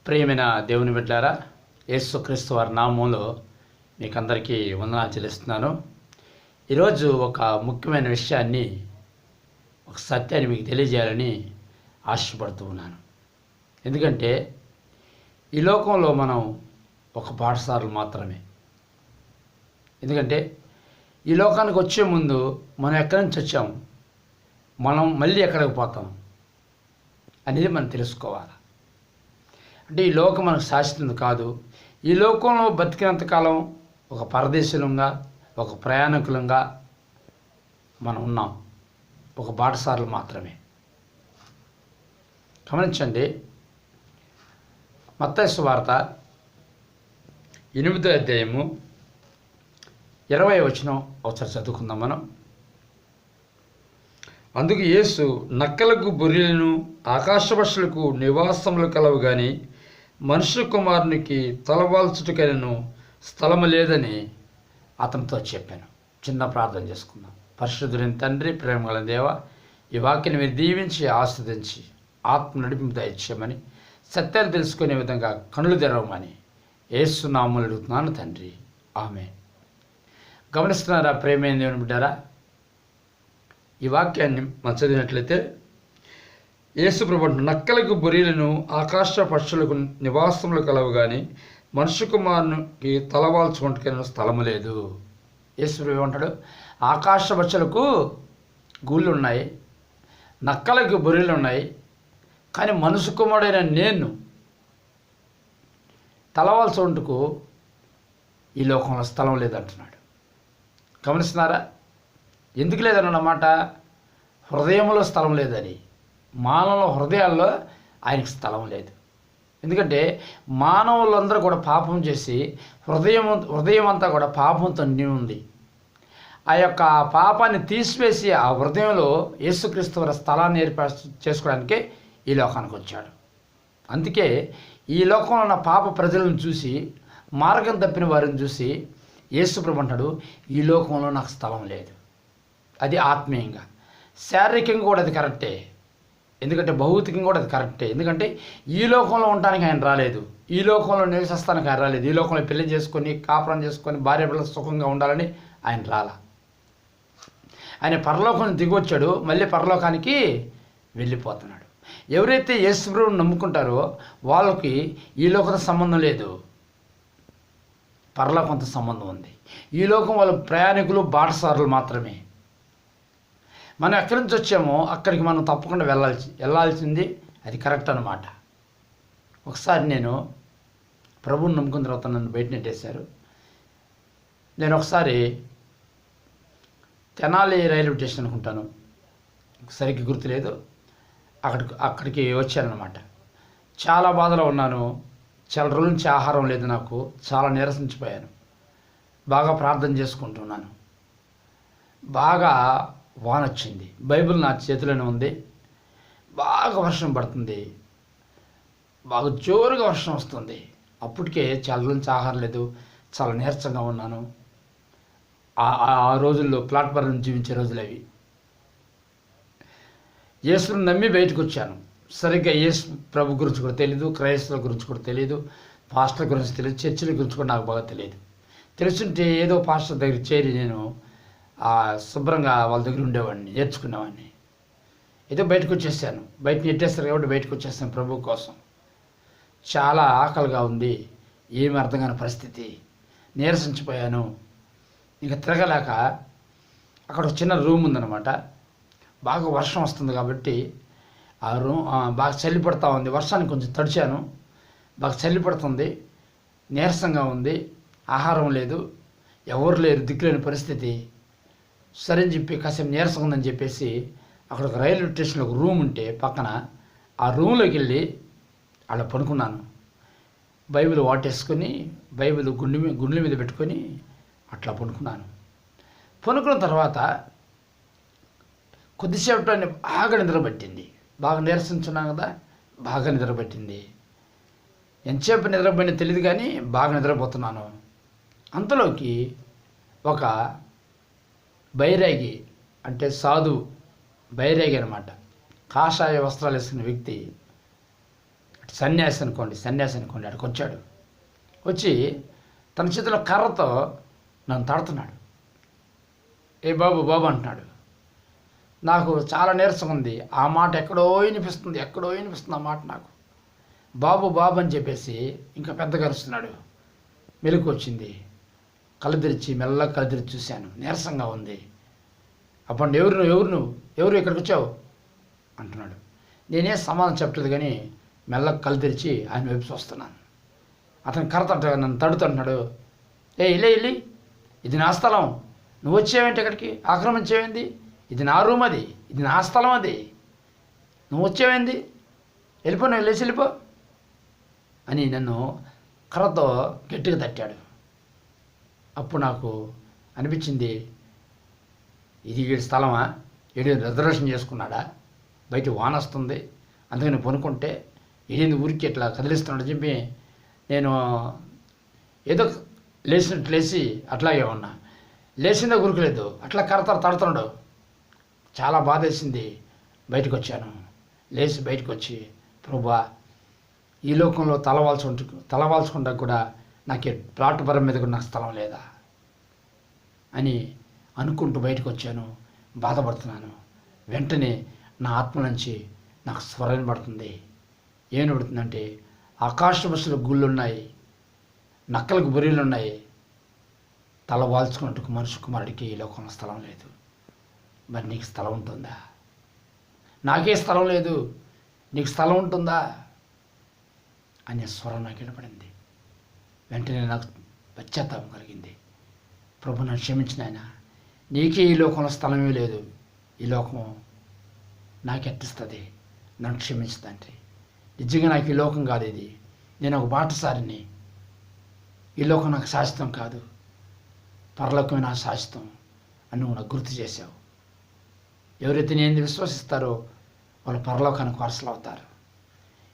ప్రియమైన దేవుని బిడ్డారా, యేసుక్రీస్తు వారి నామంలో మీకందరికీ వందనాలు చెల్లిస్తున్నాను. ఈరోజు ఒక ముఖ్యమైన విషయాన్ని, ఒక సత్యాన్ని మీకు తెలియజేయాలని ఆశపడుతూ ఉన్నాను. ఎందుకంటే ఈ లోకంలో మనం ఒక పాఠశాలలు మాత్రమే. ఎందుకంటే ఈ లోకానికి వచ్చే ముందు మనం ఎక్కడి నుంచి వచ్చాము, మనం మళ్ళీ ఎక్కడికి పోతాం అనేది మనం తెలుసుకోవాలి. అంటే ఈ లోకం మనకు శాశ్వతం కాదు. ఈ లోకంలో బతికినంతకాలం ఒక పరదేశులంగా, ఒక ప్రయాణికులంగా మనం ఉన్నాం. ఒక బాటసారులు మాత్రమే. గమనించండి, మత్తయి సువార్త 8వ అధ్యాయము 20వ వచనం ఒకసారి చదువుకుందాం మనం. అందుకు యేసు, నక్కలకు బొర్రెలను ఆకాశపక్షులకు నివాసములు కలవు గాని మనుష్య కుమారునికి తలవాల్చుటకైనను స్థలము లేదని అతనితో చెప్పాను. చిన్న ప్రార్థన చేసుకుందాం. పరిశుద్ధుడైన తండ్రి, ప్రేమగల దేవ, ఈ వాక్యాన్ని మీరు దీవించి ఆస్వాదించి ఆత్మ నడిపింపు దయచేయమని, సత్యాలు తెలుసుకునే విధంగా కనులు తెరవమని యేసు నామములో అడుగుతున్నాను తండ్రి, ఆమేన్. గమనిస్తున్నారా ప్రేమైన దేవుని బిడ్డారా? ఈ వాక్యాన్ని మనం చదివినట్లయితే యేసు ప్రభు నక్కలకు బొరియలను ఆకాశ పక్షులకు నివాసములు కలవు కానీ మనుష్య కుమారునికి తలవాల్చుకుంటున్న స్థలము లేదు. యేసు ప్రభు ఏమంటాడు? ఆకాశ పక్షులకు గూళ్ళు ఉన్నాయి, నక్కలకు బొరియలు ఉన్నాయి, కానీ మనుష్య కుమారుడైన నేను తలవాల్చుకుంటుకు ఈ లోకంలో స్థలం లేదంటున్నాడు. గమనిస్తున్నారా? ఎందుకు లేదన్నమాట? హృదయంలో స్థలం లేదని. మానవుల హృదయాల్లో ఆయనకి స్థలం లేదు. ఎందుకంటే మానవులందరూ కూడా పాపం చేసి హృదయం అంతా కూడా పాపంతో నిండి ఉంది. ఆ యొక్క పాపాన్ని తీసివేసి ఆ హృదయంలో యేసుక్రీస్తు వారి స్థలాన్ని చేసుకోవడానికి ఈ లోకానికి వచ్చాడు. అందుకే ఈ లోకంలో ఉన్న పాప ప్రజలను చూసి, మార్గం తప్పిన వారిని చూసి యేసు ప్రభు అంటాడు, ఈ లోకంలో నాకు స్థలం లేదు. అది ఆత్మీయంగా. శారీరకంగా కూడా అది కరెక్టే, ఎందుకంటే భౌతికంగా కూడా అది కరెక్టే. ఎందుకంటే ఈ లోకంలో ఉండడానికి ఆయన రాలేదు, ఈ లోకంలో నివసిస్తానికి ఆయన రాలేదు, ఈ లోకంలో పెళ్లి చేసుకొని కాపురం చేసుకొని భార్య పిల్లలు సుఖంగా ఉండాలని ఆయన రాలా. ఆయన పరలోకానికి దిగొచ్చాడు, మళ్ళీ పరలోకానికి వెళ్ళిపోతున్నాడు. ఎవరైతే యేసు ప్రభువుని నమ్ముకుంటారో వాళ్ళకి ఈ లోకంతో సంబంధం లేదు, పరలోకంతో సంబంధం ఉంది. ఈ లోకం వాళ్ళ ప్రయాణికులు, బాటసారులు మాత్రమే. మనం ఎక్కడి నుంచి వచ్చామో అక్కడికి మనం తప్పకుండా వెళ్ళాల్సింది అది కరెక్ట్ అనమాట. ఒకసారి నేను ప్రభువుని నమ్ముకున్న తర్వాత నన్ను బయట నెట్టేశారు. నేను ఒకసారి తెనాలి రైల్వే స్టేషన్ అనుకుంటాను, సరిగ్గా గుర్తులేదు, అక్కడికి వచ్చానమాట. చాలా బాధలో ఉన్నాను. చాలా రోజుల నుంచి ఆహారం లేదు నాకు. చాలా నీరసించిపోయాను. బాగా ప్రార్థన చేసుకుంటున్నాను. బాగా వాన వచ్చింది. బైబిల్ నా చేతిలోనే ఉంది. బాగా వర్షం పడుతుంది, బాగా జోరుగా వర్షం వస్తుంది. అప్పటికే చాలా రోజుల నుంచి ఆహారం లేదు, చాలా నీరసంగా ఉన్నాను. ఆ రోజుల్లో ప్లాట్ఫారం జీవించే రోజులు అవి. యేసుని నమ్మి బయటకు వచ్చాను. సరిగ్గా యేసు ప్రభు గురించి కూడా తెలియదు, క్రైస్తవుల గురించి కూడా తెలియదు, పాస్టర్ గురించి తెలియదు, చర్చిల గురించి కూడా నాకు బాగా తెలియదు. తెలుసుంటే ఏదో పాస్టర్ దగ్గర చేరి నేను శుభ్రంగా వాళ్ళ దగ్గర ఉండేవాడిని, నేర్చుకునేవాడిని. ఏదో బయటకు వచ్చేసాను. బయట నెట్టేస్తారు కాబట్టి బయటకు వచ్చేసాను ప్రభు కోసం. చాలా ఆకలిగా ఉంది, ఏమి అర్థం కాని పరిస్థితి, నీరసించిపోయాను. ఇంకా తిరగలేక అక్కడ ఒక చిన్న రూమ్ ఉందన్నమాట. బాగా వర్షం వస్తుంది కాబట్టి ఆ రూమ్ బాగా చలి పడుతూ ఉంది. వర్షానికి కొంచెం తడిచాను, బాగా చలి పడుతుంది, నీరసంగా ఉంది, ఆహారం లేదు, ఎవరు లేరు, దిక్కులేని పరిస్థితి. సరే అని చెప్పి కాసేపు నీరసంగా ఉందని చెప్పేసి అక్కడ ఒక రైల్వే స్టేషన్లో ఒక రూమ్ ఉంటే పక్కన, ఆ రూమ్లోకి వెళ్ళి అలా పడుకున్నాను. బైబిల్ వాటేసుకొని బైబిల్ గుండెల మీద పెట్టుకొని అట్లా పడుకున్నాను. పడుకున్న తర్వాత కొద్దిసేపటి బాగా నిద్రపట్టింది. బాగా నీరసించున్నాను కదా, బాగా నిద్రపట్టింది. ఎంతసేపు నిద్రపోయినా తెలియదు కానీ బాగా నిద్రపోతున్నాను. అంతలోకి ఒక బైరాగి, అంటే సాధు బైరాగి అనమాట, కాషాయ వస్త్రాలు వేసుకున్న వ్యక్తి సన్యాసి అనుకోండి అక్కడికి వచ్చాడు. వచ్చి తన చేతిలో కర్రతో నన్ను తడుతున్నాడు. ఏ బాబు బాబు అంటున్నాడు. నాకు చాలా నీరసం ఉంది. ఆ మాట ఎక్కడో వినిపిస్తుంది ఆ మాట నాకు. బాబు బాబు అని చెప్పేసి ఇంకా పెద్దగా అరుస్తున్నాడు. మెలకు వచ్చింది. మెల్లగా కళ్ళు తెరిచి చూశాను. నీరసంగా ఉంది. అప్పుడు ఎవరు ఇక్కడికి వచ్చావు అంటున్నాడు. నేనే సమాధానం చెప్పలేదు కానీ మెల్లగా కళ్ళు తెరిచి ఆయన వైపు చూస్తున్నాను. అతను కరతట నన్ను తడుతున్నాడు. వెళ్ళి ఇది నా స్థలం, నువ్వు వచ్చేవేంటి ఇక్కడికి, ఆక్రమించేవేంది, ఇది నా రూమ్, ఇది నా స్థలం, నువ్వు వచ్చేవేంది, నువ్వు లేచి వెళ్ళిపో అని నన్ను కర్రతో గట్టిగా తట్టాడు. అప్పుడు నాకు అనిపించింది, ఇది వీడి స్థలమా, వీడి రిజర్వేషన్ చేసుకున్నాడా, బయట వాన వస్తుంది అందుకని పనుకుంటే వీడింది ఊరికి ఇట్లా కదిలిస్తున్నాడు చెప్పి నేను ఏదో లేచినట్టు లేచి అట్లాగే ఉన్నా. లేచిందే గురుకులేదు, అట్లా కరతర తడుతున్నాడు. చాలా బాధేసింది. బయటకు వచ్చాను. లేచి బయటకు వచ్చి, ప్రభువా ఈ లోకంలో తలవాల్చుకుంటా కూడా నాకు ప్లాట్ఫారం మీద కూడా నాకు స్థలం లేదా అని అనుకుంటూ బయటకు వచ్చాను. బాధపడుతున్నాను. వెంటనే నా ఆత్మ నుంచి నాకు స్వరం పడుతుంది. ఏం పడుతుందంటే, ఆకాశ బస్సులకు గుళ్ళున్నాయి, నక్కలకు బొరీలున్నాయి, తల వాల్చుకున్నట్టు మనిషి కుమారుడికి ఈ లోకంలో స్థలం లేదు. మరి నీకు స్థలం ఉంటుందా? నాకే స్థలం లేదు, నీకు స్థలం ఉంటుందా అనే స్వరం నాకు వినపడింది. వెంటనే నాకు పశ్చాత్తాపం కలిగింది. ప్రభు నన్ను క్షమించిన ఆయన, నీకే ఈ లోకంలో స్థలమే లేదు, ఈ లోకం నాకెట్టిస్తుంది, నన్ను క్షమించు తండ్రి. నిజంగా నాకు ఈ లోకం కాదు, ఇది నేను ఒక బాటసారిని, ఈ లోకం నాకు శాశ్వతం కాదు, పరలోకమే నా శాశ్వతం అని నువ్వు నాకు గుర్తు చేశావు. ఎవరైతే నేను విశ్వసిస్తారో వాళ్ళు పరలోకానికి వారసులు అవుతారు.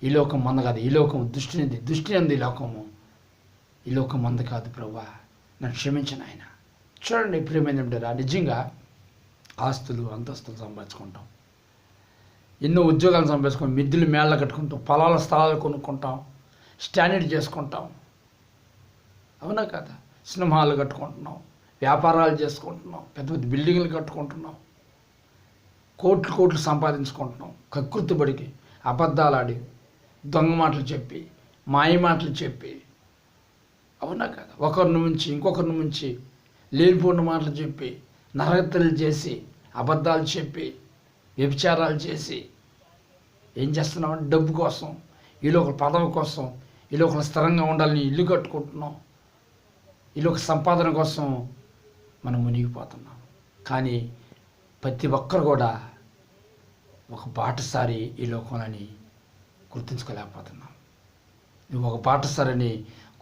ఈ లోకం మంద కాదు, ఈ లోకం దృష్టి ఉంది, ఈ లోకం మంద కాదు. ప్రభువా నన్ను క్షమించిన ఆయన. చూడండి ప్రియమైనరా, నిజంగా ఆస్తులు అంతస్తులు సంపాదించుకుంటాం, ఎన్నో ఉద్యోగాలు సంపాదించుకుంటాం, మిద్దులు మేళ్ళ కట్టుకుంటాం, పొలాల స్థలాలు కొనుక్కుంటాం, స్టాండర్డ్ చేసుకుంటాం, అవునా కదా, సినిమాలు కట్టుకుంటున్నాం, వ్యాపారాలు చేసుకుంటున్నాం, పెద్ద పెద్ద బిల్డింగ్లు కట్టుకుంటున్నాం, కోట్లు సంపాదించుకుంటున్నాం. కకృతిబడికి అబద్ధాలు ఆడి, దొంగ మాటలు చెప్పి, మాయ మాటలు చెప్పి, అవునా కదా, ఒకరిని ముంచి ఇంకొకరిని ముంచి లేనిపోయిన మాటలు చెప్పి, నరహత్యలు చేసి, అబద్ధాలు చెప్పి, వ్యభిచారాలు చేసి ఏం చేస్తున్నామంటే డబ్బు కోసం, వీళ్ళు ఒక పదవి కోసం, వీళ్ళు ఒక స్థిరంగా ఉండాలని ఇల్లు కట్టుకుంటున్నాం, వీళ్ళు ఒక సంపాదన కోసం మనం మునిగిపోతున్నాం. కానీ ప్రతి ఒక్కరు కూడా ఒక బాటసారి ఈ లోకంలోని గుర్తించుకోలేకపోతున్నాం. నువ్వు ఒక బాటసారిని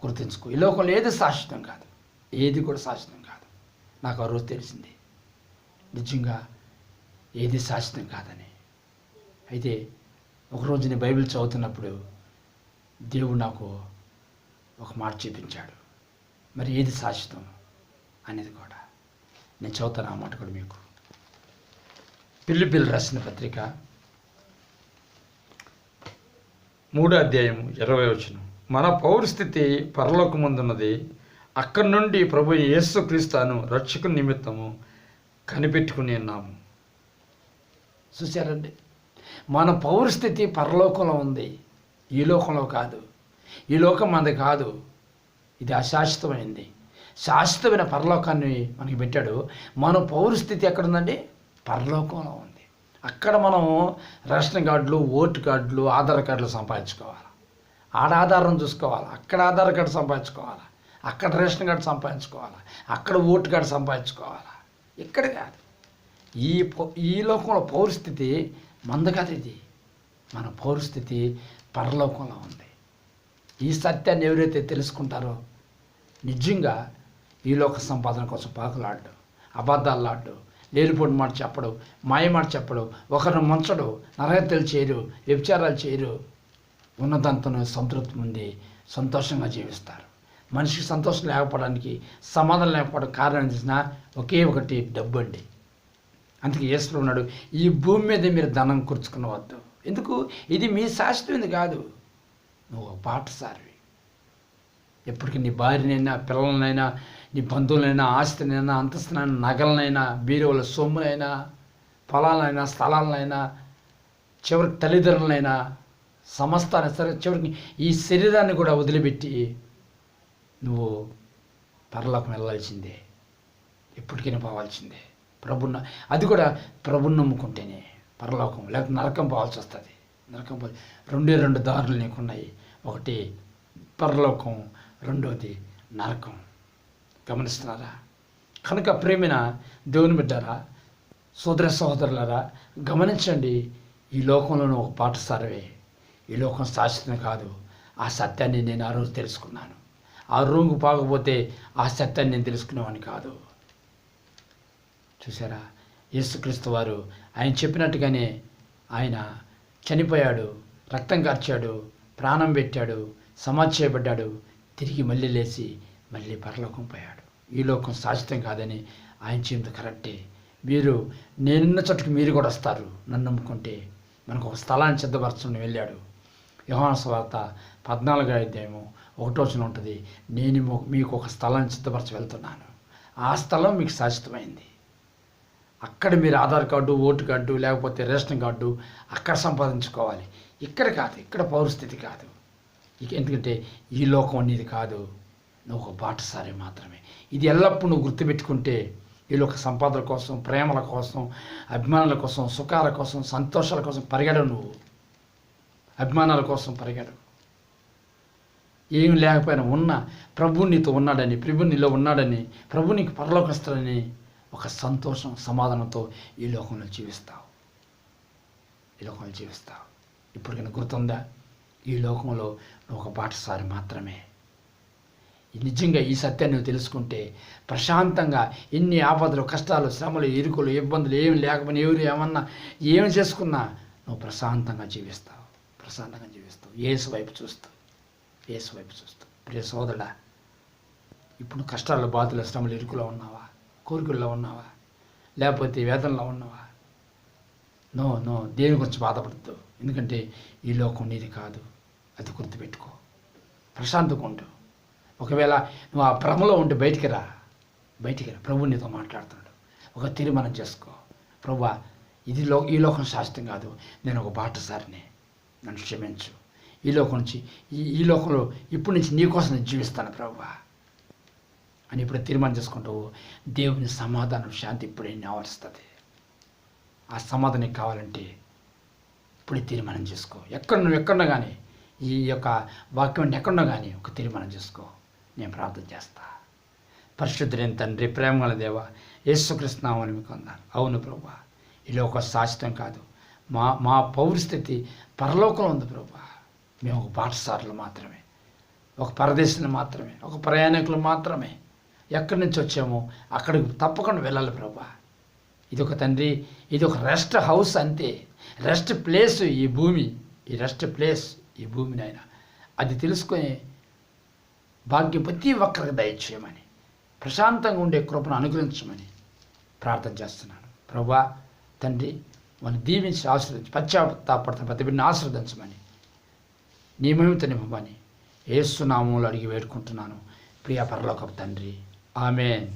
గుర్తించుకో. ఈ లోకంలో ఏది శాశ్వతం కాదు, ఏది కూడా శాశ్వతం కాదు. నాకు ఆ రోజు తెలిసింది నిజంగా ఏది శాశ్వతం కాదని. అయితే ఒకరోజు నేను బైబిల్ చదువుతున్నప్పుడు దేవుడు నాకు ఒక మాట చూపించాడు. మరి ఏది శాశ్వతం అనేది కూడా నేను చదువుతాను. ఆ మాట కూడా మీకు. ఫిలిప్పీయులకు రాసిన పత్రిక 3వ అధ్యాయం 20వ వచనం. మన పౌరస్థితి పరలోకమందున్నది, అక్కడి నుండి ప్రభు యేసుక్రీస్తును రక్షకుని నిమిత్తము కనిపెట్టుకుని ఉన్నాము. చూశారండి, మన పౌరస్థితి పరలోకంలో ఉంది, ఈ లోకంలో కాదు. ఈ లోకం మనది కాదు, ఇది అశాశ్వతమైంది. శాశ్వతమైన పరలోకాన్ని మనకి పెట్టాడు. మన పౌరస్థితి ఎక్కడుందండి? పరలోకంలో ఉంది. అక్కడ మనం రేషన్ కార్డులు, ఓటు కార్డులు, ఆధార్ కార్డులు సంపాదించుకోవాలి. ఆడ ఆధారం చూసుకోవాలి, అక్కడ ఆధార్ కార్డు సంపాదించుకోవాలి, అక్కడ రేషన్ కార్డు సంపాదించుకోవాలి, అక్కడ ఓటు కార్డు సంపాదించుకోవాలి. ఇక్కడ కాదు. ఈ లోకంలో పౌరస్థితి మంద కాదు. ఇది మన పౌరస్థితి పరలోకంలో ఉంది. ఈ సత్యాన్ని ఎవరైతే తెలుసుకుంటారో నిజంగా ఈ లోక సంపాదన కోసం పాకులాడు, అబద్ధాలు ఆడు, లేనిపోని మాట చెప్పడు, మాయ మాట చెప్పడు, ఒకరిని ముంచడు, నరహత్యలు చేయరు, వ్యభిచారాలు చేయరు, ఉన్నదంతో సంతృప్తి ఉంది, సంతోషంగా జీవిస్తారు. మనిషికి సంతోషం లేకపోవడానికి, సమాధానం లేకపోవడానికి కారణం చేసిన ఒకే ఒకటి డబ్బు అండి. అందుకే యేసు ఉన్నాడు, ఈ భూమి మీద మీరు ధనం కూర్చుకునవద్దు. ఎందుకు? ఇది మీ శాశ్వతమైనది కాదు, నువ్వు ఒక బాటసారివి. ఎప్పటికీ నీ భార్యనైనా, పిల్లలనైనా, నీ బంధువులైనా, ఆస్తినైనా, అంతస్తునైనా, నగలనైనా, బీరువుల సొమ్మునైనా, పొలాలైనా, స్థలాలనైనా, చివరికి తల్లిదండ్రులైనా, సమస్తాన్ని సరే, చివరికి ఈ శరీరాన్ని కూడా వదిలిపెట్టి నువ్వు పరలోకం వెళ్ళాల్సిందే, ఎప్పటికైనా పోవాల్సిందే. అది కూడా ప్రభుని నమ్ముకుంటేనే పరలోకం, లేకపోతే నరకం పోవాల్సి వస్తుంది. నరకం రెండు దారులు నీకున్నాయి. ఒకటి పరలోకం, రెండోది నరకం. గమనిస్తున్నారా? కనుక ప్రేమిన దేవుని బిడ్డారా, సోదర సహోదరులారా, గమనించండి. ఈ లోకంలోనూ ఒక బాటసారివే. ఈ లోకం శాశ్వతం కాదు. ఆ సత్యాన్ని నేను ఆ రోజు తెలుసుకున్నాను. ఆ రూంగు పోకపోతే ఆ సత్యాన్ని నేను తెలుసుకునేవాడిని కాదు. చూసారా? యేసుక్రీస్తు వారు ఆయన చెప్పినట్టుగానే ఆయన చనిపోయాడు, రక్తం కార్చాడు, ప్రాణం పెట్టాడు, సమాధి చేయబడ్డాడు, తిరిగి మళ్ళీ లేచి మళ్ళీ పరలోకం పోయాడు. ఈ లోకం శాశ్వతం కాదని ఆయన చెప్పింది కరెక్టే. నేనున్న చోటుకి మీరు కూడా వస్తారు నన్ను నమ్ముకుంటే. మనకు ఒక స్థలాన్ని సిద్ధపరచని వెళ్ళాడు. యోహాను సువార్త 14వ అధ్యాయము 1వ వచనం ఉంటుంది. నేను మీకు ఒక స్థలాన్ని సిద్ధపరచి వెళ్తున్నాను. ఆ స్థలం మీకు శాశ్వతమైంది. అక్కడ మీరు ఆధార్ కార్డు, ఓటు కార్డు, లేకపోతే రేషన్ కార్డు అక్కడ సంపాదించుకోవాలి. ఇక్కడ కాదు, ఇక్కడ పౌరస్థితి కాదు. ఎందుకంటే ఈ లోకం అనేది కాదు, నువ్వు ఒక బాటసారి మాత్రమే. ఇది ఎల్లప్పుడూ నువ్వు గుర్తుపెట్టుకుంటే ఈ లోక సంపాదన కోసం, ప్రేమల కోసం, అభిమానుల కోసం, సుఖాల కోసం, సంతోషాల కోసం పరిగెడవు. నువ్వు అభిమానాల కోసం పరిగెడవు. ఏం లేకపోయినా ప్రభు నీతో ఉన్నాడని, ప్రభు నీలో ఉన్నాడని, ప్రభు నీకు పరలోకస్తాడని ఒక సంతోషం, సమాధానంతో ఈ లోకంలో జీవిస్తావు. ఇప్పటికైనా గుర్తుందా? ఈ లోకంలో నువ్వు ఒక బాటసారి మాత్రమే. నిజంగా ఈ సత్యాన్ని నువ్వు తెలుసుకుంటే ప్రశాంతంగా ఎన్ని ఆపదలు, కష్టాలు, శ్రమలు, ఇరుకులు, ఇబ్బందులు ఏమి లేకపోయినా, ఎవరు ఏమన్నా ఏమి చేసుకున్నా నువ్వు ప్రశాంతంగా జీవిస్తావు. యేసు వైపు చూస్తావు. ప్రియ సోదరుడా, ఇప్పుడు కష్టాలు, బాధలు, శ్రమలు, ఇరుకులో ఉన్నావా? కోరికల్లో ఉన్నావా? లేకపోతే వేదనలో ఉన్నావా? నో, దేని గురించి బాధపడద్దు. ఎందుకంటే ఈ లోకం నీది కాదు. అది గుర్తుపెట్టుకో. ప్రశాంతంగా ఉండు. ఒకవేళ నువ్వు ఆ భ్రమలో ఉంటే బయటికి రా. ప్రభు నీతో మాట్లాడుతున్నాడు. ఒక తీర్మానం చేసుకో. ప్రభువా, ఈ లోకం శాశ్వతం కాదు, నేను ఒక బాటసారిని, నన్ను క్షమించు. ఈ లోకం నుంచి ఈ లోకంలో ఇప్పటి నుంచి నీ కోసం నేను జీవిస్తాను ప్రభువా అని ఇప్పుడు తీర్మానం చేసుకుంటావు. దేవుని సమాధానం, శాంతి ఇప్పుడే ఆవరిస్తుంది. ఆ సమాధానం కావాలంటే ఇప్పుడే తీర్మానం చేసుకో. ఎక్కడున్నా కానీ ఈ యొక్క వాక్యం ఎక్కడున్నా కానీ ఒక తీర్మానం చేసుకో. నేను ప్రార్థన చేస్తా. పరిశుద్ధుడైన తండ్రి, ప్రేమగల దేవ, యేసుక్రీస్తు నామమున మీకు వందనాలు. అవును ప్రభువా, ఈ లోకం శాశ్వతం కాదు. మా పౌరస్థితి పరలోకంలో ఉంది ప్రభువా. మేము ఒక బాటసారులు మాత్రమే, ఒక పరదేశులు మాత్రమే, ఒక ప్రయాణికులు మాత్రమే. ఎక్కడి నుంచి వచ్చామో అక్కడికి తప్పకుండా వెళ్ళాలి ప్రభువా. ఇది ఒక తండ్రి, ఇది ఒక రెస్ట్ హౌస్ అంతే. రెస్ట్ ప్లేస్ ఈ భూమి, ఈ భూమిని ఆయన అది తెలుసుకొని భాగ్యం ప్రతి ఒక్కరికి దయచేయమని, ప్రశాంతంగా ఉండే కృపను అనుగ్రహించమని ప్రార్థన చేస్తున్నాను ప్రభువా. తండ్రి, మనం దీవించి ఆశీర్వదించి, పశ్చాత్తాపడుతున్న ప్రతి బిడ్డని ఆశీర్వదించమని, నియమిత నిమ్మని యేసు నామములో అడిగి వేడుకుంటున్నాను ప్రియ పరలోకపు తండ్రి. ఆమేన్.